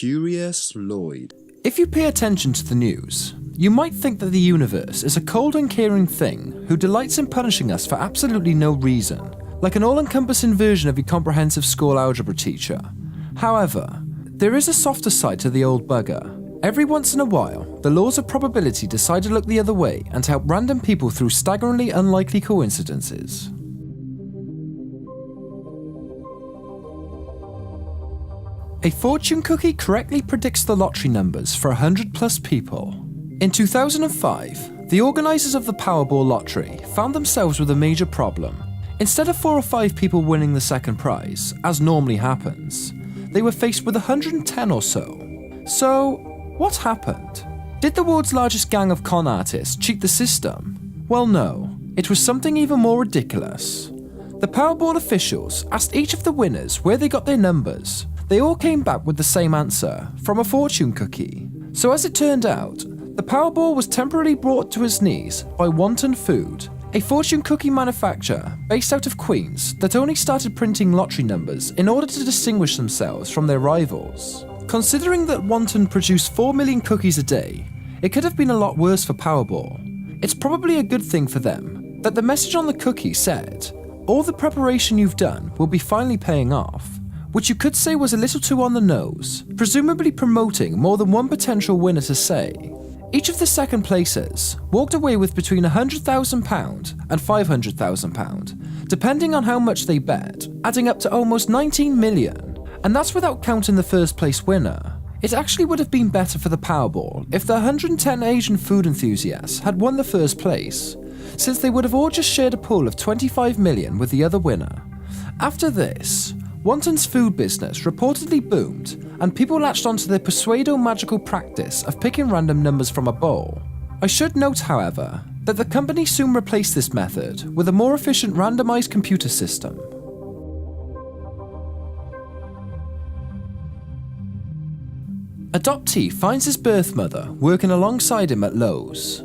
Curious Lloyd. If you pay attention to the news, you might think that the universe is a cold and caring thing who delights in punishing us for absolutely no reason, like an all-encompassing version of your comprehensive school algebra teacher. However, there is a softer side to the old bugger. Every once in a while, the laws of probability decide to look the other way and help random people through staggeringly unlikely coincidences. A fortune cookie correctly predicts the lottery numbers for 100 plus people. In 2005, the organisers of the Powerball lottery found themselves with a major problem. Instead of 4 or 5 people winning the second prize, as normally happens, they were faced with 110 or so. So, what happened? Did the world's largest gang of con artists cheat the system? Well, no. It was something even more ridiculous. The Powerball officials asked each of the winners where they got their numbers. They all came back with the same answer, from a fortune cookie. So as it turned out, the Powerball was temporarily brought to its knees by Wonton Food, a fortune cookie manufacturer based out of Queens that only started printing lottery numbers in order to distinguish themselves from their rivals. Considering that Wonton produced 4 million cookies a day, it could have been a lot worse for Powerball. It's probably a good thing for them that the message on the cookie said, "All the preparation you've done will be finally paying off," which you could say was a little too on the nose, presumably promoting more than one potential winner to say. Each of the second placers walked away with between £100,000 and £500,000, depending on how much they bet, adding up to almost 19 million. And that's without counting the first place winner. It actually would have been better for the Powerball if the 110 Asian food enthusiasts had won the first place, since they would have all just shared a pool of 25 million with the other winner. After this, Wonton's food business reportedly boomed, and people latched onto their pseudo-magical practice of picking random numbers from a bowl. I should note, however, that the company soon replaced this method with a more efficient randomized computer system. Adoptee finds his birth mother working alongside him at Lowe's.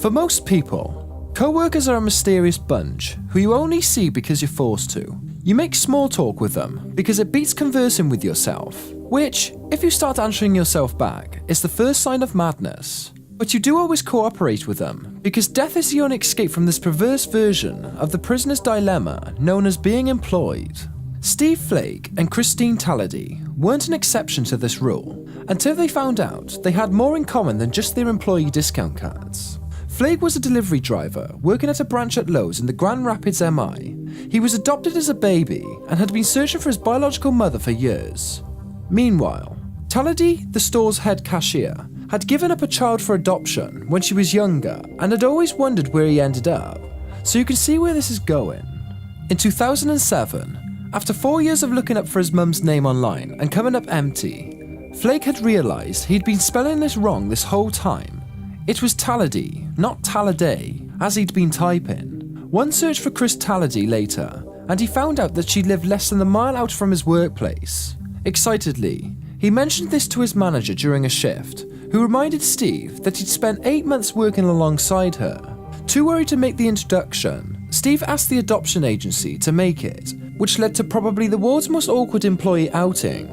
For most people, co-workers are a mysterious bunch who you only see because you're forced to. You make small talk with them because it beats conversing with yourself, which, if you start answering yourself back, is the first sign of madness. But you do always cooperate with them because death is the only escape from this perverse version of the prisoner's dilemma known as being employed. Steve Flake and Christine Talady weren't an exception to this rule until they found out they had more in common than just their employee discount cards. Flake was a delivery driver working at a branch at Lowe's in the Grand Rapids, MI. He was adopted as a baby and had been searching for his biological mother for years. Meanwhile, Talady, the store's head cashier, had given up a child for adoption when she was younger and had always wondered where he ended up, so you can see where this is going. In 2007, after 4 years of looking up for his mum's name online and coming up empty, Flake had realised he'd been spelling this wrong this whole time. It was Talady, not Taladay, as he'd been typing. One search for Chris Talady later, and he found out that she lived less than a mile out from his workplace. Excitedly, he mentioned this to his manager during a shift, who reminded Steve that he'd spent 8 months working alongside her. Too worried to make the introduction, Steve asked the adoption agency to make it, which led to probably the world's most awkward employee outing.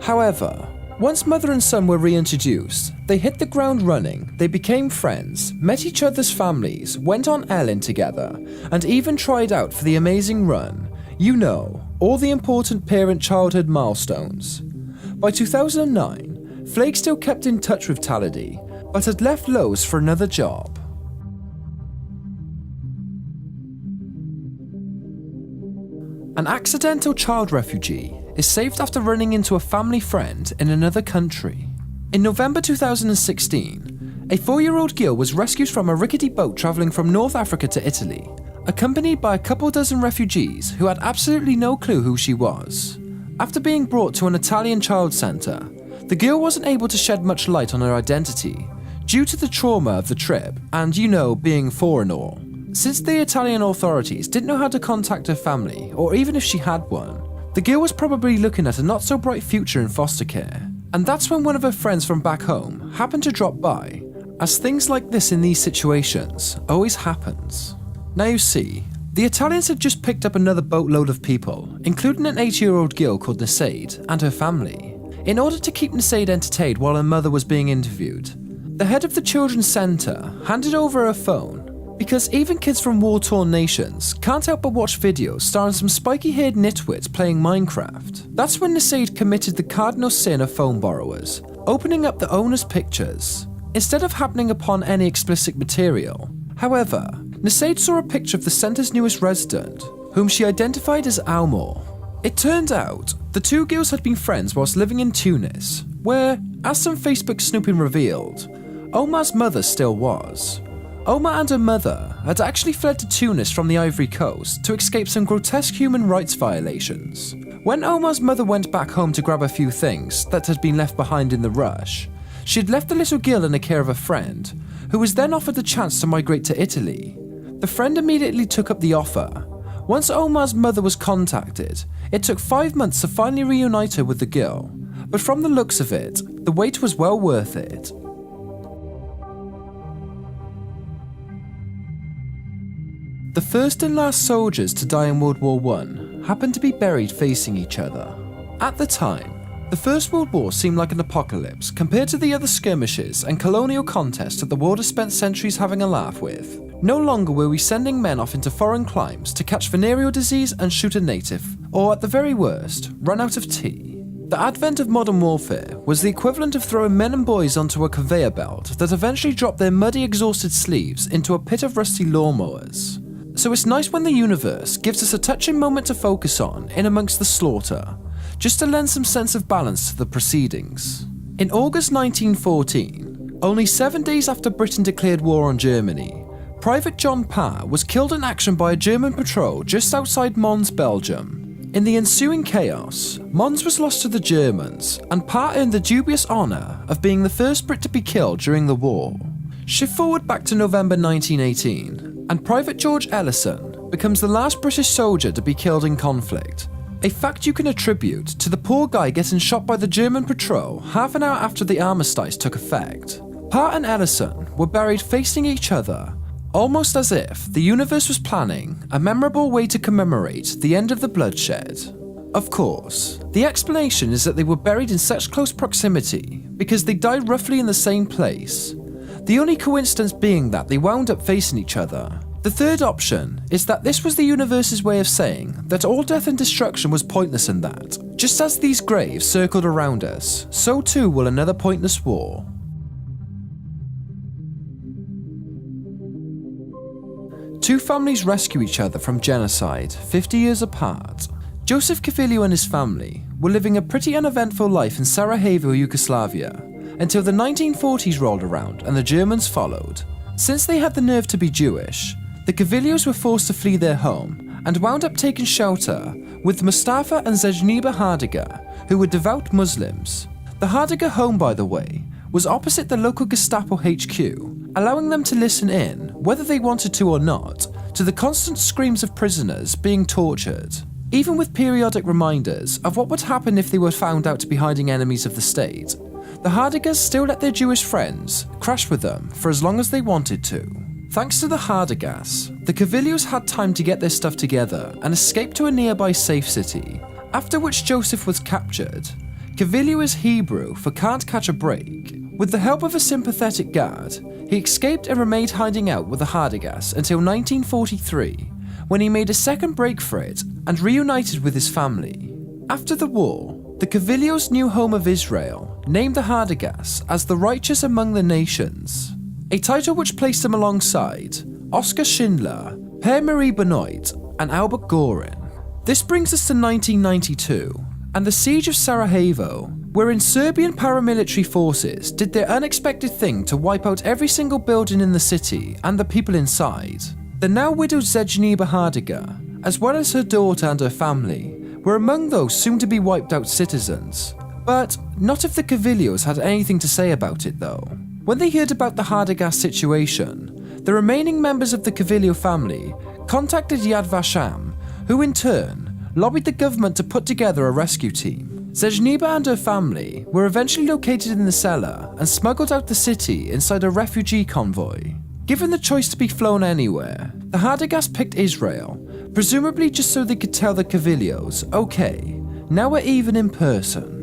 However, once mother and son were reintroduced, they hit the ground running, they became friends, met each other's families, went on Ellen together, and even tried out for the amazing run. You know, all the important parent-childhood milestones. By 2009, Flake still kept in touch with Talady, but had left Lowe's for another job. An accidental child refugee is saved after running into a family friend in another country. In November 2016, a 4-year-old girl was rescued from a rickety boat travelling from North Africa to Italy, accompanied by a couple dozen refugees who had absolutely no clue who she was. After being brought to an Italian child centre, the girl wasn't able to shed much light on her identity, due to the trauma of the trip and, being 4 and all. Since the Italian authorities didn't know how to contact her family, or even if she had one, the girl was probably looking at a not-so-bright future in foster care. And that's when one of her friends from back home happened to drop by, as things like this in these situations always happens. Now you see, the Italians had just picked up another boatload of people, including an 8-year-old girl called Naseed and her family. In order to keep Naseed entertained while her mother was being interviewed, the head of the children's centre handed over her phone because even kids from war-torn nations can't help but watch videos starring some spiky-haired nitwits playing Minecraft. That's when Naseed committed the cardinal sin of phone borrowers, opening up the owner's pictures, instead of happening upon any explicit material. However, Naseed saw a picture of the centre's newest resident, whom she identified as Almor. It turned out the two girls had been friends whilst living in Tunis, where, as some Facebook snooping revealed, Omar's mother still was. Omar and her mother had actually fled to Tunis from the Ivory Coast to escape some grotesque human rights violations. When Omar's mother went back home to grab a few things that had been left behind in the rush, she had left the little girl in the care of a friend, who was then offered the chance to migrate to Italy. The friend immediately took up the offer. Once Omar's mother was contacted, it took 5 months to finally reunite her with the girl, but from the looks of it, the wait was well worth it. The first and last soldiers to die in World War I happened to be buried facing each other. At the time, the First World War seemed like an apocalypse compared to the other skirmishes and colonial contests that the world has spent centuries having a laugh with. No longer were we sending men off into foreign climes to catch venereal disease and shoot a native, or at the very worst, run out of tea. The advent of modern warfare was the equivalent of throwing men and boys onto a conveyor belt that eventually dropped their muddy, exhausted sleeves into a pit of rusty lawnmowers. So it's nice when the universe gives us a touching moment to focus on in amongst the slaughter, just to lend some sense of balance to the proceedings. In August 1914, only 7 days after Britain declared war on Germany, Private John Parr was killed in action by a German patrol just outside Mons, Belgium. In the ensuing chaos, Mons was lost to the Germans, and Parr earned the dubious honour of being the first Brit to be killed during the war. Shift forward back to November 1918, and Private George Ellison becomes the last British soldier to be killed in conflict, a fact you can attribute to the poor guy getting shot by the German patrol half an hour after the armistice took effect. Parr and Ellison were buried facing each other, almost as if the universe was planning a memorable way to commemorate the end of the bloodshed. Of course, the explanation is that they were buried in such close proximity because they died roughly in the same place, the only coincidence being that they wound up facing each other. The third option is that this was the universe's way of saying that all death and destruction was pointless and that, just as these graves circled around us, so too will another pointless war. Two families rescue each other from genocide 50 years apart. Joseph Kavilio and his family were living a pretty uneventful life in Sarajevo, Yugoslavia, until the 1940s rolled around and the Germans followed. Since they had the nerve to be Jewish, the Kavilios were forced to flee their home and wound up taking shelter with Mustafa and Zejniba Hardaga, who were devout Muslims. The Hardaga home, by the way, was opposite the local Gestapo HQ, allowing them to listen in, whether they wanted to or not, to the constant screams of prisoners being tortured, even with periodic reminders of what would happen if they were found out to be hiding enemies of the state. The Hardagas still let their Jewish friends crash with them for as long as they wanted to. Thanks to the Hardagas, the Kavilios had time to get their stuff together and escape to a nearby safe city, after which Joseph was captured. Kavilio is Hebrew for can't catch a break. With the help of a sympathetic guard, he escaped and remained hiding out with the Hardagas until 1943, when he made a second break for it and reunited with his family. After the war, the Kavilios' new home of Israel named the Hardagas as the righteous among the nations, a title which placed them alongside Oskar Schindler, Pierre-Marie Benoit, and Albert Gorin. This brings us to 1992, and the siege of Sarajevo, wherein Serbian paramilitary forces did their unexpected thing to wipe out every single building in the city and the people inside. The now widowed Zejniba Hardaga, as well as her daughter and her family, were among those soon-to-be wiped-out citizens. But not if the Kavilios had anything to say about it, though. When they heard about the Hardagas situation, the remaining members of the Kavilio family contacted Yad Vashem, who in turn lobbied the government to put together a rescue team. Zejniba and her family were eventually located in the cellar and smuggled out the city inside a refugee convoy. Given the choice to be flown anywhere, the Hardagas picked Israel, presumably just so they could tell the Kavilios, okay, now we're even in person.